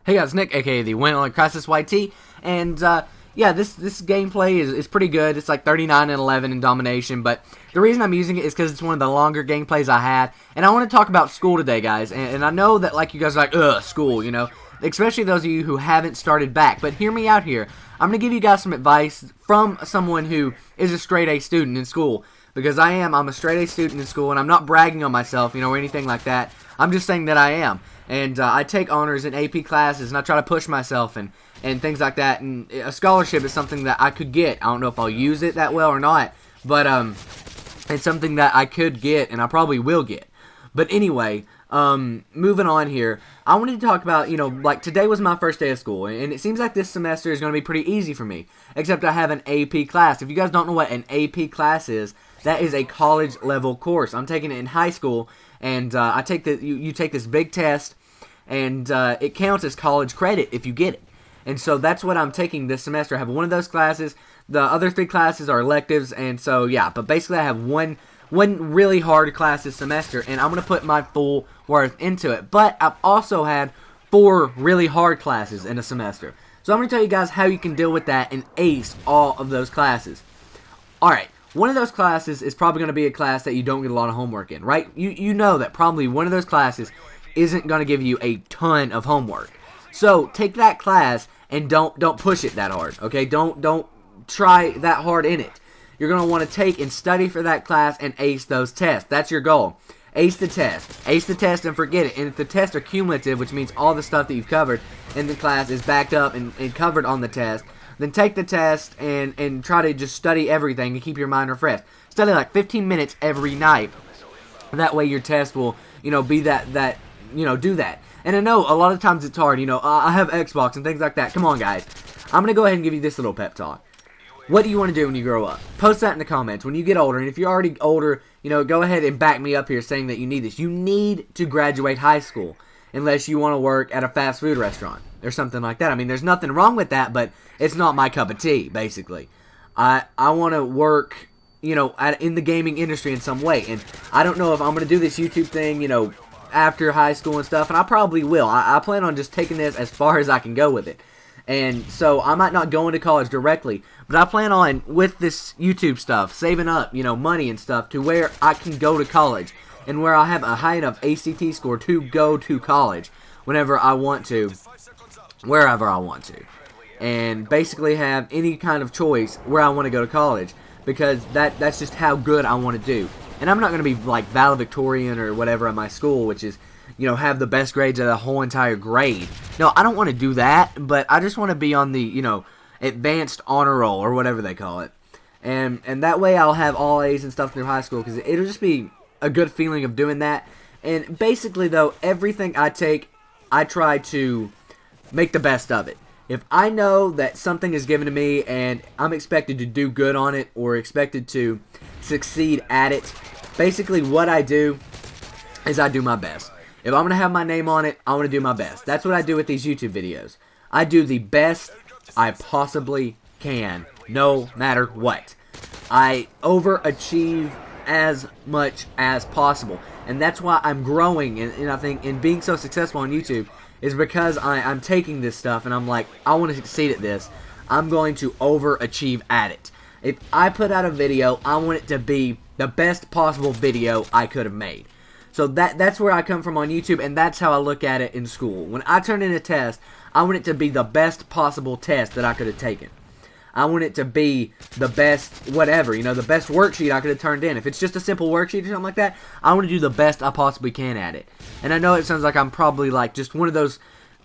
Hey guys, Nick, aka the one on CrysisYT, and yeah, this gameplay is pretty good. It's like 39 and 11 in domination, but the reason I'm using it is because it's one of the longer gameplays I had, and I want to talk about school today, guys. And I know that like you guys are like, ugh, school, you know, especially those of you who haven't started back. But hear me out here. I'm gonna give you guys some advice from someone who is a straight A student in school, because I'm a straight A student in school, and I'm not bragging on myself, you know, or anything like that. I'm just saying that I am. And I take honors in AP classes, and I try to push myself and things like that. And a scholarship is something that I could get. I don't know if I'll use it that well or not, but it's something that I could get, and I probably will get. But anyway, moving on here, I wanted to talk about, you know, like today was my first day of school, and it seems like this semester is going to be pretty easy for me, except I have an AP class. If you guys don't know what an AP class is, that is a college level course. I'm taking it in high school, and I take you take this big test, and it counts as college credit if you get it. And so that's what I'm taking this semester. I have one of those classes. The other 3 classes are electives, and so yeah. But basically, I have one really hard class this semester, and I'm gonna put my full worth into it. But I've also had 4 really hard classes in a semester. So I'm gonna tell you guys how you can deal with that and ace all of those classes. All right. One of those classes is probably going to be a class that you don't get a lot of homework in, right? You know that probably one of those classes isn't going to give you a ton of homework. So take that class and don't push it that hard, okay? Don't try that hard in it. You're going to want to take and study for that class and ace those tests. That's your goal. Ace the test and forget it. And if the tests are cumulative, which means all the stuff that you've covered in the class is backed up and covered on the test, then take the test and try to just study everything and keep your mind refreshed. Study like 15 minutes every night. That way your test will, you know, be that you know, do that. And I know a lot of times it's hard, you know, I have Xbox and things like that. Come on, guys. I'm going to go ahead and give you this little pep talk. What do you want to do when you grow up? Post that in the comments when you get older. And if you're already older, you know, go ahead and back me up here saying that you need this. You need to graduate high school unless you want to work at a fast food restaurant or something like that. I mean, there's nothing wrong with that, but it's not my cup of tea, basically. I want to work, you know, in the gaming industry in some way, and I don't know if I'm going to do this YouTube thing, you know, after high school and stuff, and I probably will. I plan on just taking this as far as I can go with it, and so I might not go into college directly, but I plan on, with this YouTube stuff, saving up, you know, money and stuff to where I can go to college, and where I have a high enough ACT score to go to college whenever I want to, wherever I want to, and basically have any kind of choice where I want to go to college, because that's just how good I want to do. And I'm not going to be like valedictorian or whatever at my school, which is, you know, have the best grades of the whole entire grade. No, I don't want to do that, but I just want to be on the, you know, advanced honor roll or whatever they call it. And that way I'll have all A's and stuff through high school, because it'll just be a good feeling of doing that. And basically, though, everything I take, I try to make the best of it. If I know that something is given to me and I'm expected to do good on it or expected to succeed at it, basically what I do is I do my best. If I'm going to have my name on it, I want to do my best. That's what I do with these YouTube videos. I do the best I possibly can, no matter what. I overachieve as much as possible. And that's why I'm growing, and I think in being so successful on YouTube is because I'm taking this stuff and I'm like, I want to succeed at this. I'm going to overachieve at it. If I put out a video, I want it to be the best possible video I could have made. So that's where I come from on YouTube, and that's how I look at it in school. When I turn in a test, I want it to be the best possible test that I could have taken. I want it to be the best whatever, you know, the best worksheet I could have turned in. If it's just a simple worksheet or something like that, I want to do the best I possibly can at it. And I know it sounds like I'm probably like just one of those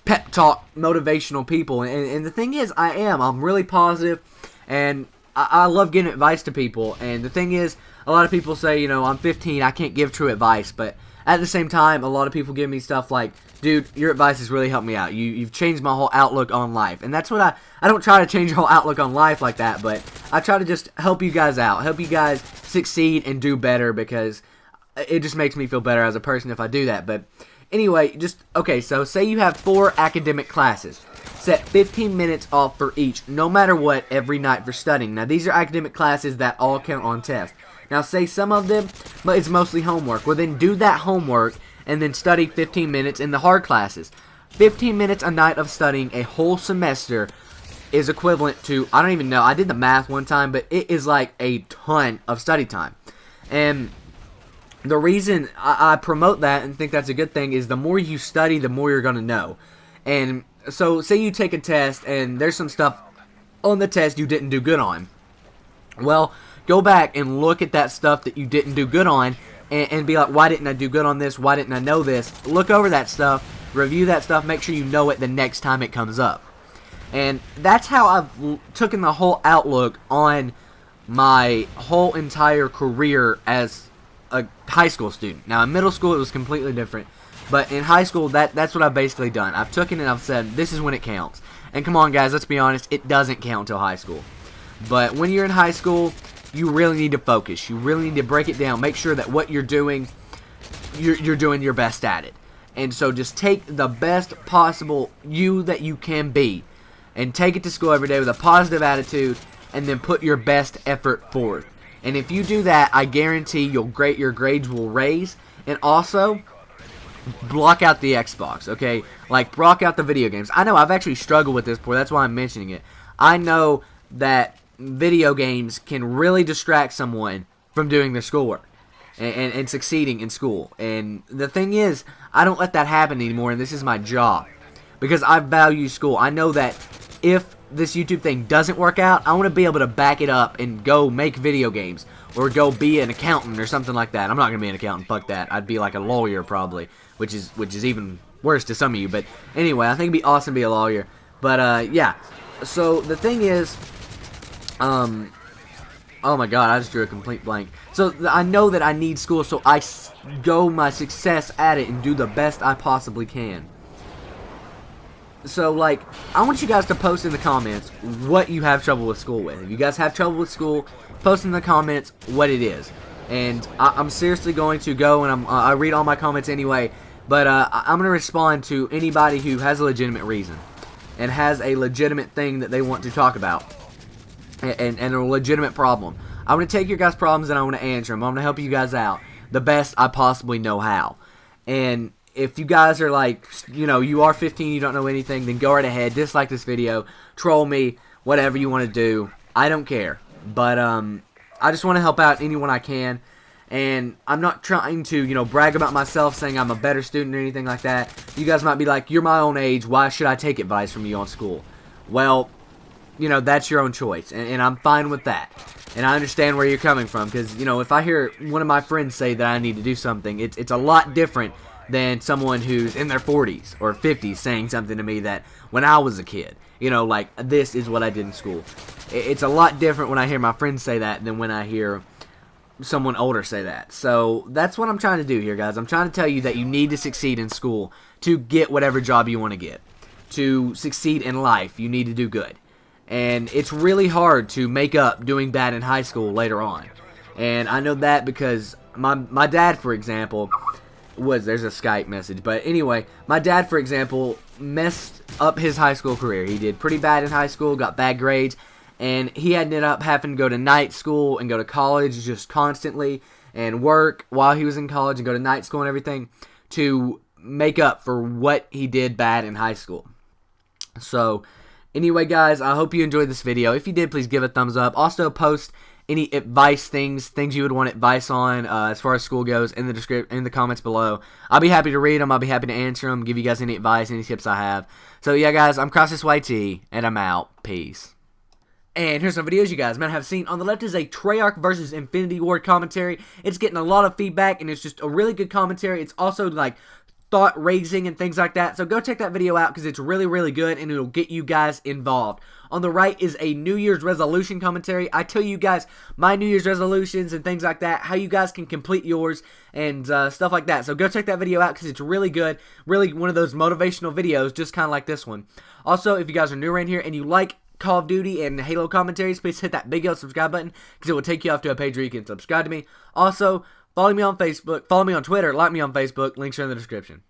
pep talk motivational people. And the thing is, I'm really positive, and I love giving advice to people. And the thing is, a lot of people say, you know, I'm 15, I can't give true advice. But at the same time, a lot of people give me stuff like, dude, your advice has really helped me out. You've changed my whole outlook on life. And that's what I don't try to change your whole outlook on life like that, but I try to just help you guys out. Help you guys succeed and do better, because it just makes me feel better as a person if I do that. But anyway, okay, so say you have 4 academic classes. Set 15 minutes off for each, no matter what, every night for studying. Now, these are academic classes that all count on tests. Now, say some of them, but it's mostly homework. Well, then do that homework and then study 15 minutes in the hard classes. 15 minutes a night of studying a whole semester is equivalent to, I don't even know, I did the math one time, but it is like a ton of study time. And the reason I promote that and think that's a good thing is the more you study, the more you're going to know. And so say you take a test and there's some stuff on the test you didn't do good on. Well, go back and look at that stuff that you didn't do good on and be like, why didn't I do good on this? Why didn't I know this? Look over that stuff, review that stuff, make sure you know it the next time it comes up. And that's how I've taken the whole outlook on my whole entire career as a high school student. Now, in middle school, it was completely different. But in high school, that's what I've basically done. I've taken it and I've said, this is when it counts. And come on, guys, let's be honest, it doesn't count until high school. But when you're in high school, you really need to focus. You really need to break it down. Make sure that what you're doing, you're doing your best at it. And so just take the best possible you that you can be and take it to school every day with a positive attitude and then put your best effort forth. And if you do that, I guarantee your grades will raise. And also, block out the Xbox, okay? Like, block out the video games. I know I've actually struggled with this before. That's why I'm mentioning it. I know that video games can really distract someone from doing their schoolwork and succeeding in school. And the thing is, I don't let that happen anymore, and this is my job. Because I value school. I know that if this YouTube thing doesn't work out, I want to be able to back it up and go make video games. Or go be an accountant or something like that. I'm not going to be an accountant, fuck that. I'd be like a lawyer probably, which is even worse to some of you. But anyway, I think it'd be awesome to be a lawyer. But yeah, so the thing is, oh my god, I just drew a complete blank. So I know that I need school, so I go my success at it and do the best I possibly can. So, like, I want you guys to post in the comments what you have trouble with school with. If you guys have trouble with school, post in the comments what it is. And I'm seriously going to go, and I read all my comments anyway, but I'm going to respond to anybody who has a legitimate reason and has a legitimate thing that they want to talk about and a legitimate problem. I'm going to take your guys' problems and I'm going to answer them. I'm going to help you guys out the best I possibly know how. And if you guys are like, you know, you are 15, you don't know anything, then go right ahead, dislike this video, troll me, whatever you want to do. I don't care. But I just want to help out anyone I can. And I'm not trying to, you know, brag about myself, saying I'm a better student or anything like that. You guys might be like, you're my own age, why should I take advice from you on school? Well, you know, that's your own choice, and I'm fine with that. And I understand where you're coming from, because, you know, if I hear one of my friends say that I need to do something, it's a lot different than someone who's in their 40s or 50s saying something to me that when I was a kid, you know, like, this is what I did in school. It's a lot different when I hear my friends say that than when I hear someone older say that. So that's what I'm trying to do here, guys. I'm trying to tell you that you need to succeed in school to get whatever job you want to get. To succeed in life, you need to do good. And it's really hard to make up doing bad in high school later on. And I know that because my dad, for example, there's a Skype message, but anyway, my dad, for example, messed up his high school career. He did pretty bad in high school, got bad grades, and he ended up having to go to night school and go to college just constantly and work while he was in college and go to night school and everything to make up for what he did bad in high school. So anyway, guys, I hope you enjoyed this video. If you did, please give it a thumbs up. Also, post any advice things you would want advice on as far as school goes in the comments below. I'll be happy to read them. I'll be happy to answer them, give you guys any advice, any tips I have. So yeah, guys, I'm CrysisYT, and I'm out. Peace. And here's some videos you guys might have seen. On the left is a Treyarch versus Infinity Ward commentary. It's getting a lot of feedback, and it's just a really good commentary. It's also like thought-raising and things like that. So go check that video out because it's really, really good, and it'll get you guys involved. On the right is a New Year's resolution commentary. I tell you guys my New Year's resolutions and things like that, how you guys can complete yours and stuff like that. So go check that video out because it's really good. Really one of those motivational videos, just kind of like this one. Also, if you guys are new around here and you like Call of Duty and Halo commentaries, please hit that big yellow subscribe button because it will take you off to a page where you can subscribe to me. Also, follow me on Facebook, follow me on Twitter, like me on Facebook. Links are in the description.